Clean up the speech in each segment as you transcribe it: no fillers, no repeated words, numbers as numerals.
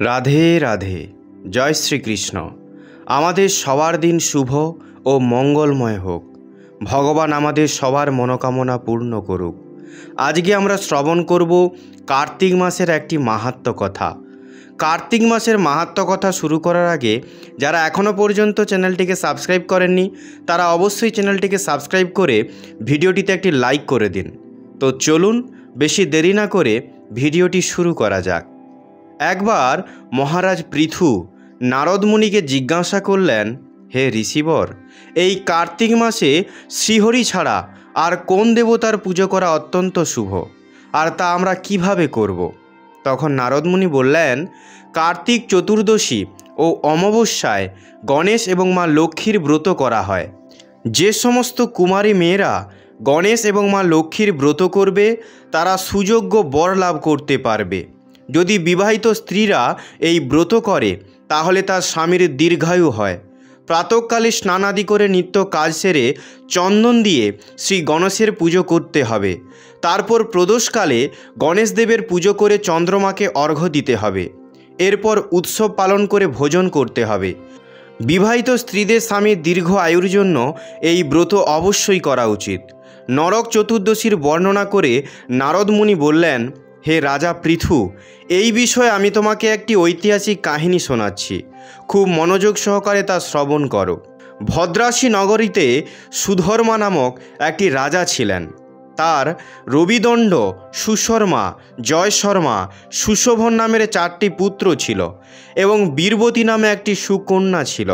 রাধে রাধে। জয় শ্রীকৃষ্ণ। আমাদের সবার দিন শুভ ও মঙ্গলময় হোক। ভগবান আমাদের সবার মনোকামনা পূর্ণ করুক। আজকে আমরা শ্রবণ করব কার্তিক মাসের একটি মাহাত্ম্য কথা। কার্তিক মাসের মাহাত্ম্য কথা শুরু করার আগে যারা এখনও পর্যন্ত চ্যানেলটিকে সাবস্ক্রাইব করেননি তারা অবশ্যই চ্যানেলটিকে সাবস্ক্রাইব করে ভিডিওটিতে একটি লাইক করে দিন। তো চলুন বেশি দেরি না করে ভিডিওটি শুরু করা যাক। একবার মহারাজ পৃথু নারদ মুনিকে জিজ্ঞাসা করলেন, হে ঋষিবর, এই কার্তিক মাসে শ্রীহরি ছাড়া আর কোন দেবতার পুজো করা অত্যন্ত শুভ, আর তা আমরা কিভাবে করব? তখন নারদ মুনি বললেন, কার্তিক চতুর্দশী ও অমাবস্যায় গণেশ এবং মা লক্ষ্মীর ব্রত করা হয়। যে সমস্ত কুমারী মেয়েরা গণেশ এবং মা লক্ষ্মীর ব্রত করবে তারা সুযোগ্য বর লাভ করতে পারবে। যদি বিবাহিত স্ত্রীরা এই ব্রত করে তাহলে তার স্বামীর দীর্ঘায়ু হয়। প্রাতঃকালে স্নানাদি করে নিত্য কাজ সেরে চন্দন দিয়ে শ্রী গণেশের পুজো করতে হবে। তারপর প্রদোষকালে গণেশদেবের পুজো করে চন্দ্রমাকে অর্ঘ্য দিতে হবে। এরপর উৎসব পালন করে ভোজন করতে হবে। বিবাহিত স্ত্রীদের স্বামীর দীর্ঘ আয়ুর জন্য এই ব্রত অবশ্যই করা উচিত। নরক চতুর্দশীর বর্ণনা করে নারদ মুনি বললেন, হে রাজা পৃথু, এই বিষয়ে আমি তোমাকে একটি ঐতিহাসিক কাহিনী শোনাচ্ছি। খুব মনোযোগ সহকারে তা শ্রবণ করো। ভদ্রাসী নগরীতে সুধর্মা নামক একটি রাজা ছিলেন। তার রবিদণ্ড, সুশর্মা, জয়শর্মা, সুশোভন নামের 4টি পুত্র ছিল এবং বীরবতী নামে একটি সুকন্যা ছিল।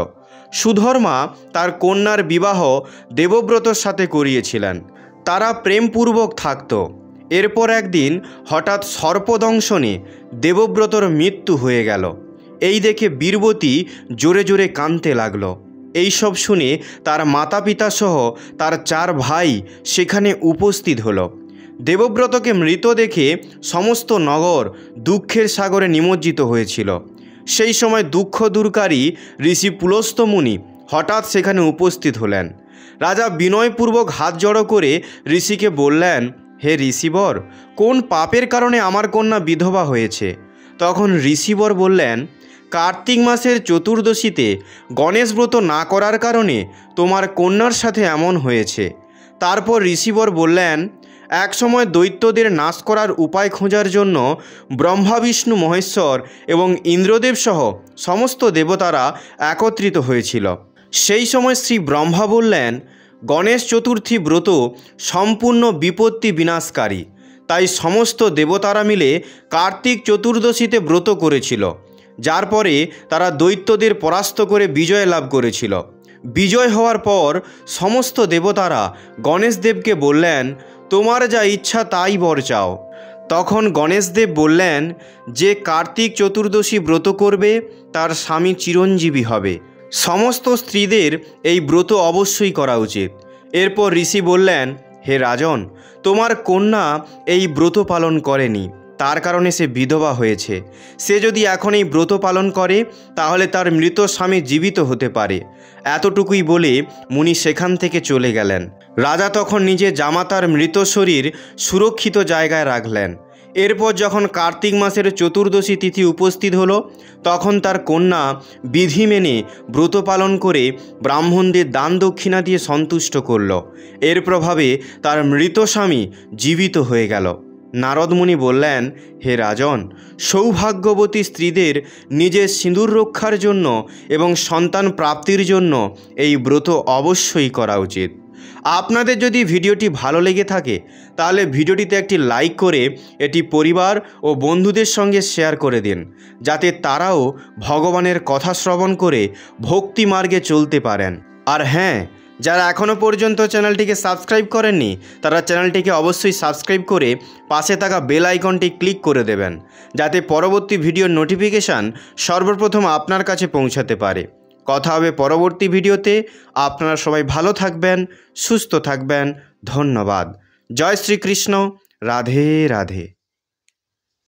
সুধর্মা তার কন্যার বিবাহ দেবব্রতর সাথে করিয়েছিলেন। তারা প্রেমপূর্বক থাকত। এরপর একদিন হঠাৎ সর্পদংশনে দেবব্রতর মৃত্যু হয়ে গেল। এই দেখে বীরবতী জোরে জোরে কাঁদতে লাগলো। এইসব শুনে তার মাতা পিতা সহ তার 4 ভাই সেখানে উপস্থিত হলো। দেবব্রতকে মৃত দেখে সমস্ত নগর দুঃখের সাগরে নিমজ্জিত হয়েছিল। সেই সময় দুঃখ দূরকারী ঋষি পুলস্ত্য মুনি হঠাৎ সেখানে উপস্থিত হলেন। রাজা বিনয়পূর্বক হাত জড়ো করে ঋষিকে বললেন, হে ঋষিবর, কোন পাপের কারণে আমার কন্যা বিধবা হয়েছে? তখন ঋষিবর বললেন, কার্তিক মাসের চতুর্দশীতে গণেশ ব্রত না করার কারণে তোমার কন্যার সাথে এমন হয়েছে। তারপর ঋষিবর বললেন, এক সময় দৈত্যদের নাশ করার উপায় খোঁজার জন্য ব্রহ্মা, বিষ্ণু, মহেশ্বর এবং ইন্দ্রদেব সহ সমস্ত দেবতারা একত্রিত হয়েছিল। সেই সময় শ্রী ব্রহ্মা বললেন, গণেশ চতুর্থী ব্রত সম্পূর্ণ বিপত্তি বিনাশকারী, তাই সমস্ত দেবতারা মিলে কার্তিক চতুর্দশীতে ব্রত করেছিল, যার পরে তারা দৈত্যদের পরাস্ত করে বিজয় লাভ করেছিল। বিজয় হওয়ার পর সমস্ত দেবতারা গণেশদেবকে বললেন, তোমার যা ইচ্ছা তাই বর চাও। তখন গণেশদেব বললেন, যে কার্তিক চতুর্দশী ব্রত করবে তার স্বামী চিরঞ্জীবী হবে। সমস্ত স্ত্রীদের এই ব্রত অবশ্যই করা উচিত। এরপর ঋষি বললেন, হে রাজন, তোমার কন্যা এই ব্রত পালন করেনি, তার কারণে সে বিধবা হয়েছে। সে যদি এখন এই ব্রত পালন করে তাহলে তার মৃত স্বামী জীবিত হতে পারে। এতটুকুই বলে মুনি সেখান থেকে চলে গেলেন। রাজা তখন নিজের জামাতার মৃত শরীর সুরক্ষিত জায়গায় রাখলেন। এরপর যখন কার্তিক মাসের চতুর্দশী তিথি উপস্থিত হলো তখন তার কন্যা বিধি মেনে ব্রত পালন করে ব্রাহ্মণদের দান দক্ষিণা দিয়ে সন্তুষ্ট করল। এর প্রভাবে তার মৃত স্বামী জীবিত হয়ে গেল। নারদ মুনি বললেন, হে রাজন, সৌভাগ্যবতী স্ত্রীদের নিজের সিঁদুর রক্ষার জন্য এবং সন্তান প্রাপ্তির জন্য এই ব্রত অবশ্যই করা উচিত। আপনাদের যদি ভিডিওটি ভালো লেগে থাকে তাহলে ভিডিওটিতে একটি লাইক করে এটি পরিবার ও বন্ধুদের সঙ্গে শেয়ার করে দিন, যাতে তারাও ভগবানের কথা শ্রবণ করে ভক্তি মার্গে চলতে পারেন। আর হ্যাঁ, যারা এখনও পর্যন্ত চ্যানেলটিকে সাবস্ক্রাইব করেননি তারা চ্যানেলটিকে অবশ্যই সাবস্ক্রাইব করে পাশে থাকা বেল আইকনটি ক্লিক করে দেবেন, যাতে পরবর্তী ভিডিওর নোটিফিকেশান সর্বপ্রথম আপনার কাছে পৌঁছাতে পারে। কথা হবে পরবর্তী ভিডিওতে। আপনারা সবাই ভালো থাকবেন, সুস্থ থাকবেন। ধন্যবাদ। জয় শ্রীকৃষ্ণ। রাধে রাধে।